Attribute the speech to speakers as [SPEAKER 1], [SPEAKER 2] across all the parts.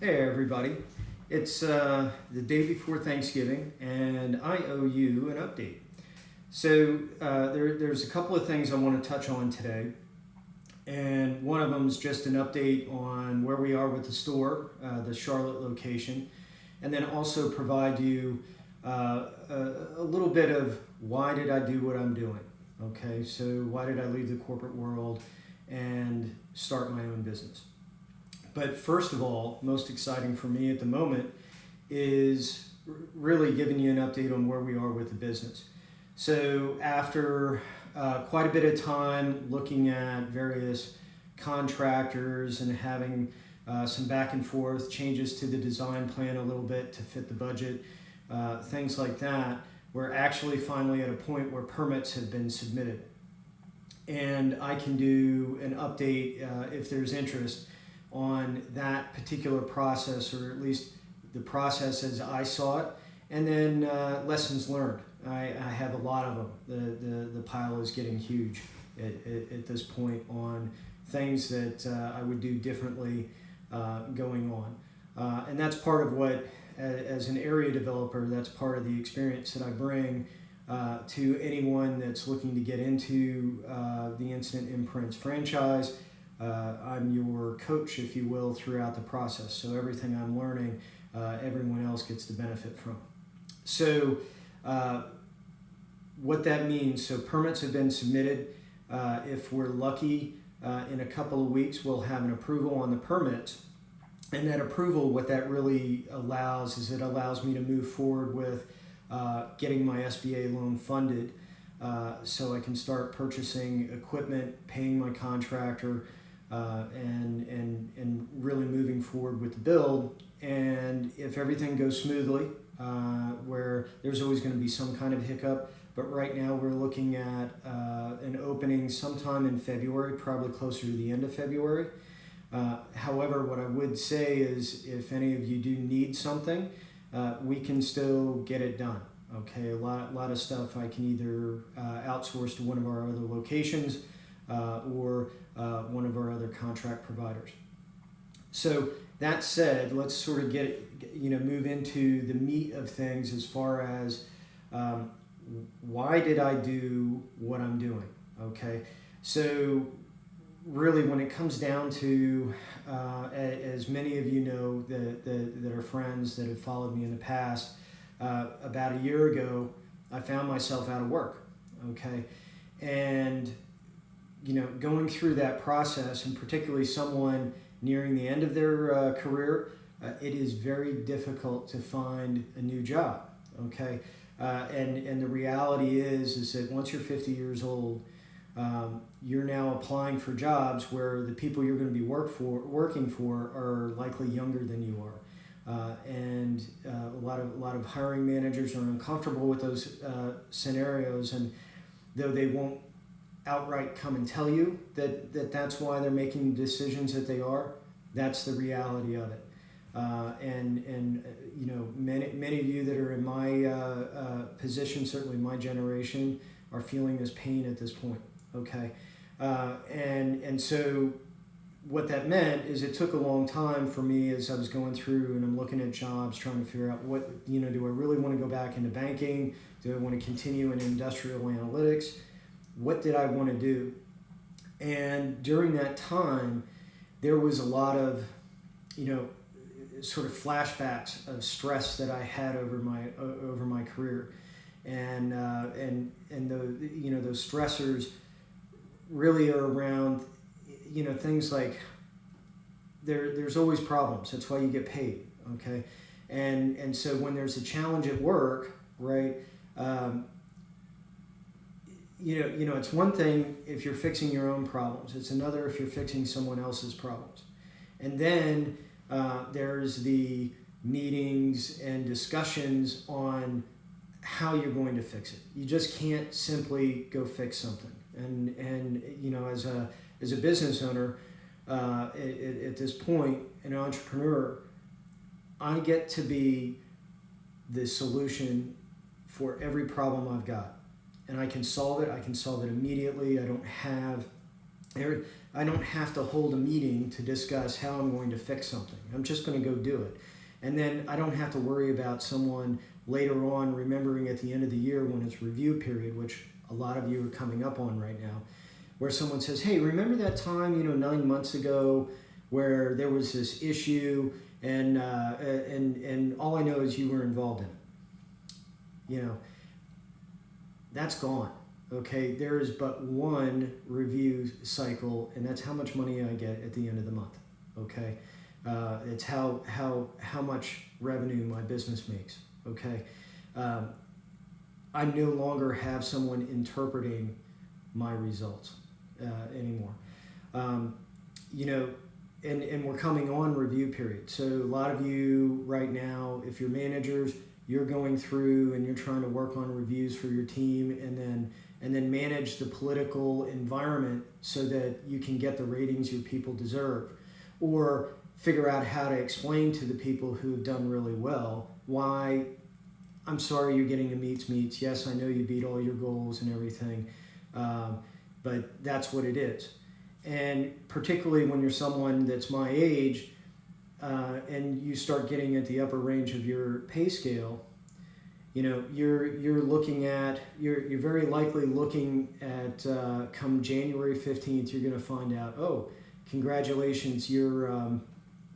[SPEAKER 1] Hey everybody, it's the day before Thanksgiving and I owe you an update. So there's a couple of things I want to touch on today, and one of them is just an update on where we are with the store, the Charlotte location, and then also provide you a little bit of why did I do what I'm doing. Okay, so why did I leave the corporate world and start my own business? But first of all, most exciting for me at the moment is really giving you an update on where we are with the business. So after quite a bit of time looking at various contractors and having some back and forth, changes to the design plan a little bit to fit the budget, things like that, we're actually finally at a point where permits have been submitted. And I can do an update if there's interest on that particular process, or at least the process as I saw it, and then lessons learned. I have a lot of them. The pile is getting huge at this point on things that I would do differently going on. And that's part of what, as an area developer, that's part of the experience that I bring to anyone that's looking to get into the Instant Imprints franchise. I'm your coach, if you will, throughout the process. So everything I'm learning, everyone else gets to benefit from. So what that means, so permits have been submitted. If we're lucky, in a couple of weeks, we'll have an approval on the permits. And that approval, what that really allows is it allows me to move forward with getting my SBA loan funded, so I can start purchasing equipment, paying my contractor, and really moving forward with the build. And if everything goes smoothly, where there's always going to be some kind of hiccup, but right now we're looking at an opening sometime in February, probably closer to the end of February. However, what I would say is if any of you do need something, we can still get it done. Okay, a lot of stuff I can either outsource to one of our other locations or one of our other contract providers. So that said, let's sort of move into the meat of things as far as why did I do what I'm doing? Okay, so really when it comes down to, as many of you know that are friends that have followed me in the past, about a year ago, I found myself out of work, okay? And, going through that process, and particularly someone nearing the end of their career, it is very difficult to find a new job, okay? And the reality is that once you're 50 years old, you're now applying for jobs where the people you're going to be working for are likely younger than you are, and a lot of hiring managers are uncomfortable with those scenarios. And though they won't outright come and tell you that's why they're making decisions that they are, that's the reality of it. Many of you that are in my position, certainly my generation, are feeling this pain at this point. Okay, and so what that meant is it took a long time for me as I was going through and I'm looking at jobs, trying to figure out what, do I really want to go back into banking? Do I want to continue in industrial analytics? What did I want to do? And during that time, there was a lot of, sort of flashbacks of stress that I had over my career, and those stressors really are around, things like there's always problems. That's why you get paid, okay? And so when there's a challenge at work, right? It's one thing if you're fixing your own problems. It's another if you're fixing someone else's problems. And then there's the meetings and discussions on how you're going to fix it. You just can't simply go fix something. And as a business owner, at this point, an entrepreneur, I get to be the solution for every problem I've got. And I can solve it. I can solve it immediately. I don't have I don't have to hold a meeting to discuss how I'm going to fix something. I'm just going to go do it. And then I don't have to worry about someone later on remembering at the end of the year when it's review period, which a lot of you are coming up on right now, where someone says, hey, remember that time, 9 months ago where there was this issue and all I know is you were involved in it. That's gone. Okay, there is but one review cycle, and that's how much money I get at the end of the month. Okay, it's how much revenue my business makes. Okay, I no longer have someone interpreting my results anymore. And we're coming on review period. So a lot of you right now, if you're managers, you're going through and you're trying to work on reviews for your team, and then manage the political environment so that you can get the ratings your people deserve, or figure out how to explain to the people who have done really well why, I'm sorry you're getting a meets. Yes, I know you beat all your goals and everything, but that's what it is. And particularly when you're someone that's my age and you start getting at the upper range of your pay scale, you're looking at, you're very likely looking at come January 15th, you're going to find out, oh, congratulations, you're going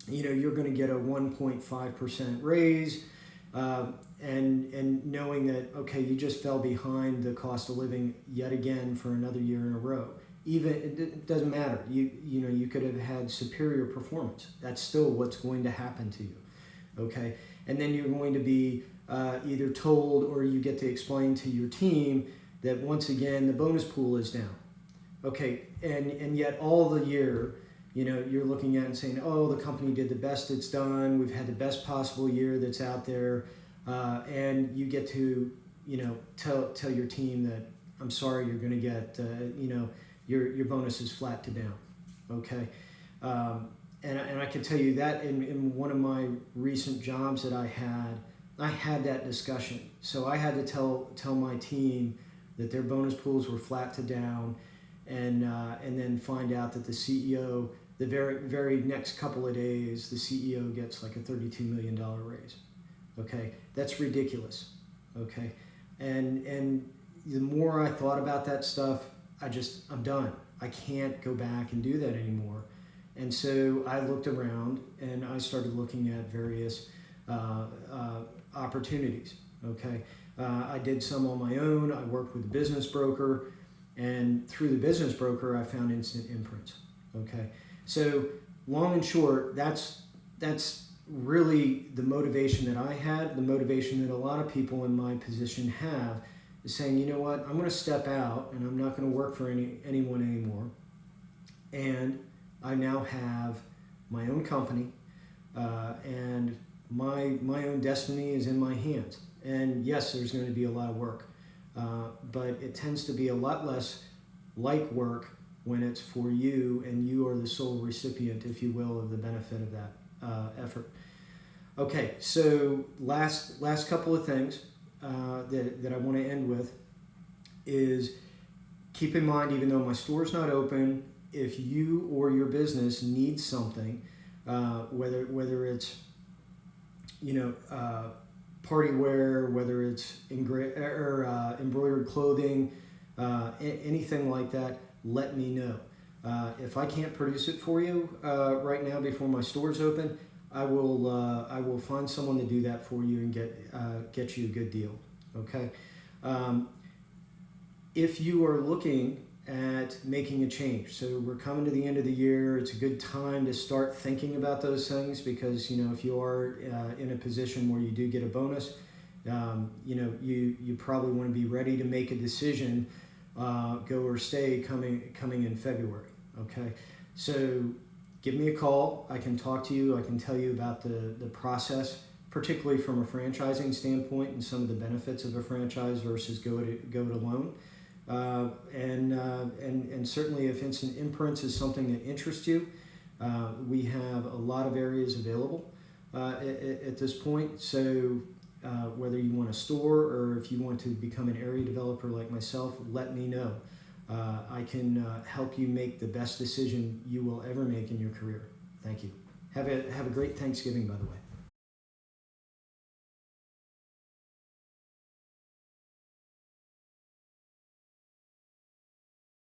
[SPEAKER 1] to get a 1.5% raise, and knowing that, okay, you just fell behind the cost of living yet again for another year in a row. Even it doesn't matter. You could have had superior performance. That's still what's going to happen to you. Okay, and then you're going to be either told or you get to explain to your team that once again the bonus pool is down. Okay, and yet all the year, you're looking at and saying, oh, the company did the best it's done. We've had the best possible year that's out there, and you get to tell your team that, I'm sorry, you're going to get your bonus is flat to down. Okay, and I can tell you that in one of my recent jobs that I had that discussion. So I had to tell my team that their bonus pools were flat to down, and then find out that the CEO, the very next couple of days, the CEO gets like a $32 million raise. Okay, that's ridiculous. Okay, and the more I thought about that stuff, I'm done. I can't go back and do that anymore. And so I looked around and I started looking at various opportunities. Okay, I did some on my own. I worked with a business broker, and through the business broker, I found instant imprints. Okay, so long and short, that's really the motivation that I had. The motivation that a lot of people in my position have is saying, you know what, I'm going to step out and I'm not going to work for anyone anymore. And I now have my own company, and my own destiny is in my hands. And yes, there's going to be a lot of work, but it tends to be a lot less like work when it's for you and you are the sole recipient, if you will, of the benefit of that effort. Okay, so last couple of things that I want to end with is, keep in mind, even though my store's not open, if you or your business needs something, whether it's party wear, whether it's embroidered clothing, anything like that, let me know. If I can't produce it for you right now before my store's open, I will find someone to do that for you and get you a good deal. Okay. If you are looking at making a change, so we're coming to the end of the year, it's a good time to start thinking about those things, because if you are in a position where you do get a bonus, you probably want to be ready to make a decision, go or stay, coming in February. Okay, so give me a call. I can talk to you. I can tell you about the process, particularly from a franchising standpoint and some of the benefits of a franchise versus go it alone. And certainly if instant imprints is something that interests you, we have a lot of areas available at this point. So whether you want a store or if you want to become an area developer like myself, let me know. I can help you make the best decision you will ever make in your career. Thank you. Have a great Thanksgiving, by the way.